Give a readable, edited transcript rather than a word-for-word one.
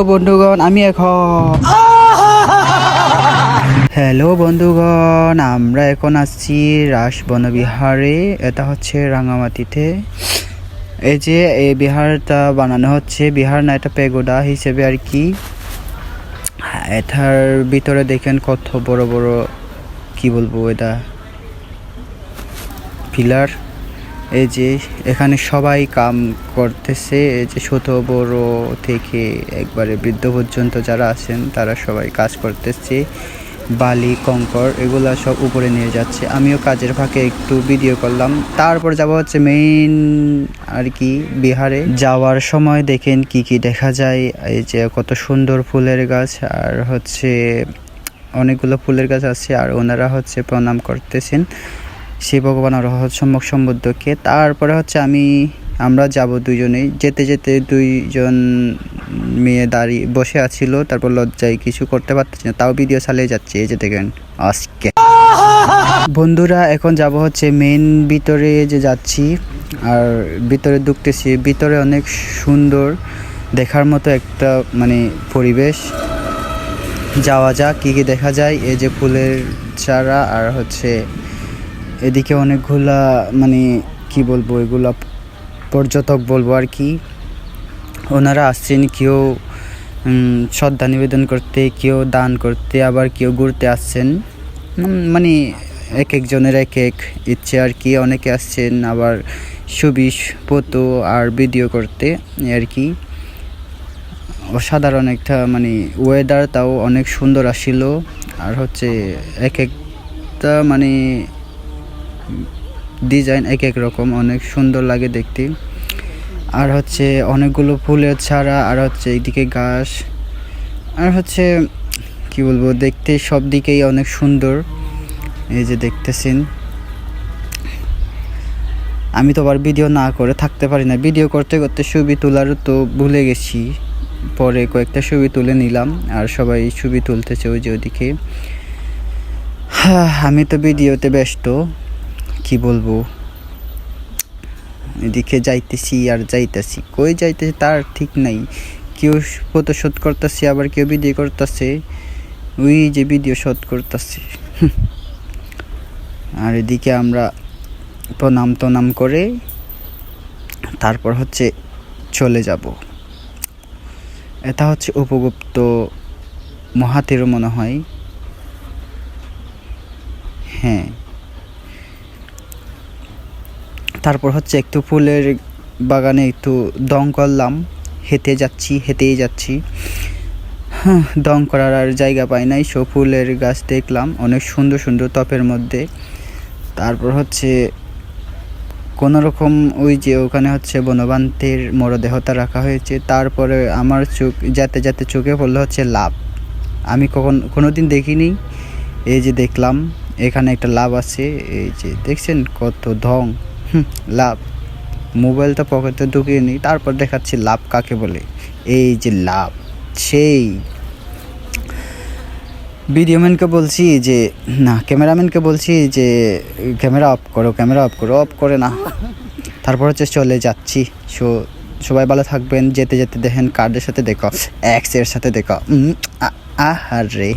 বন্ধুগণ, আমি এখন হ্যালো বন্ধুগণ, আমরা এখন আসছি রাস বনবিহারে। এটা হচ্ছে রাঙামাটিতে। এই যে এই বিহারটা বানানো হচ্ছে, বিহার না, এটা পেগোডা হিসেবে আর কি। এটার ভিতরে দেখেন কত বড় বড়, কি বলবো, এটা পিলার। এই যে এখানে সবাই কাম করতেছে, এই যে ছোট বড় থেকে একবারে বৃদ্ধ পর্যন্ত যারা আছেন তারা সবাই কাজ করতেছে। বালি কঙ্কর এগুলা সব উপরে নিয়ে যাচ্ছে। আমিও কাজের ফাঁকে একটু ভিডিও করলাম। তারপর যাব হচ্ছে মেইন আর কি বিহারে। যাওয়ার সময় দেখেন কি কি দেখা যায়। এই যে কত সুন্দর ফুলের গাছ, আর হচ্ছে অনেকগুলো ফুলের গাছ আছে, আর ওনারা হচ্ছে প্রণাম করতেছেন শিব ভগবান আর সম্যক সম্বুদ্ধকে। তারপরে হচ্ছে আমরা যাব দুজনেই। যেতে যেতে দুইজন মেয়ে দাঁড়িয়ে বসে আছিল, তারপর লজ্জায় কিছু করতে পারতেছি না, তাও ভিডিও চালিয়ে যাচ্ছে। এই যে দেখেন আজকে বন্ধুরা, এখন যাব হচ্ছে মেইন ভিতরে যে যাচ্ছি, আর ভিতরে ঢুকতেছি। ভিতরে অনেক সুন্দর দেখার মতো একটা পরিবেশ। যাওয়া যাক, কী কী দেখা যায়। এই যে ফুলের চারা, আর হচ্ছে এদিকে অনেকগুলা কি বলবো, এগুলা পর্যটক বলবো আর কি। ওনারা আসছেন কেউ শ্রদ্ধা নিবেদন করতে, কেউ দান করতে, আবার কেউ ঘুরতে আসছেন। এক একজনের এক এক ইচ্ছে আর কি। অনেকে আসছেন আবার ছবি ফটো আর ভিডিও করতে আর কি। অসাধারণ একটা ওয়েদার, তাও অনেক সুন্দর আসছিল। আর হচ্ছে এক একটা ডিজাইন এক এক রকম, অনেক সুন্দর লাগে দেখতে। আর হচ্ছে অনেকগুলো ফুলের ছাড়া, আর হচ্ছে এইদিকে গাছ, আর হচ্ছে কি বলবো, দেখতে সব দিকেই অনেক সুন্দর। এই যে দেখতেছেন, আমি তো আবার ভিডিও না করে থাকতে পারি না। ভিডিও করতে করতে ছবি তোলারও তো ভুলে গেছি। পরে কয়েকটা ছবি তুলে নিলাম, আর সবাই ছবি তুলতেছে ওই যে ওদিকে। আমি তো ভিডিওতে ব্যস্ত, কি বলবো। এদিকে যাইতেছি আর যাইতেছি, কই যাইতেছি তার ঠিক নাই। কেউ ফটো শুট করতেছে, আবার কেউ ভিডিও করতেছে। ওই যে ভিডিও শুট করতেছে। আর এদিকে আমরা প্রণাম করে তারপর হচ্ছে চলে যাব। এটা হচ্ছে উপগুপ্ত মহাতেরো মনে হয়, হ্যাঁ। তারপর হচ্ছে একটু ফুলের বাগানে একটু দং করলাম। হেঁটেই যাচ্ছি। দং করার আর জায়গা পাই নাই, সব ফুলের গাছ দেখলাম অনেক সুন্দর সুন্দর টপের মধ্যে। তারপর হচ্ছে কোনোরকম ওই যে ওখানে হচ্ছে বনবান্তের মরদেহতা রাখা হয়েছে। তারপরে আমার যেতে চোখে পড়লো হচ্ছে লাভ। আমি কোনোদিন দেখিনি, এই যে দেখলাম এখানে একটা লাভ আছে। এই যে দেখছেন কত ঢং, লাভ। মোবাইলটা পকেটে ঢুকিয়ে নিই, তারপর দেখাচ্ছি লাভ কাকে বলে। এই যে লাভ, সেই ভিডিওম্যানকে বলছি যে না, ক্যামেরাম্যানকে বলছি যে ক্যামেরা অফ করো, অফ করে না। তারপর হচ্ছে চলে যাচ্ছি। সবাই ভালো থাকবেন। যেতে যেতে দেখেন কার্ডের সাথে দেখো, এক্সের সাথে দেখো, আহারে।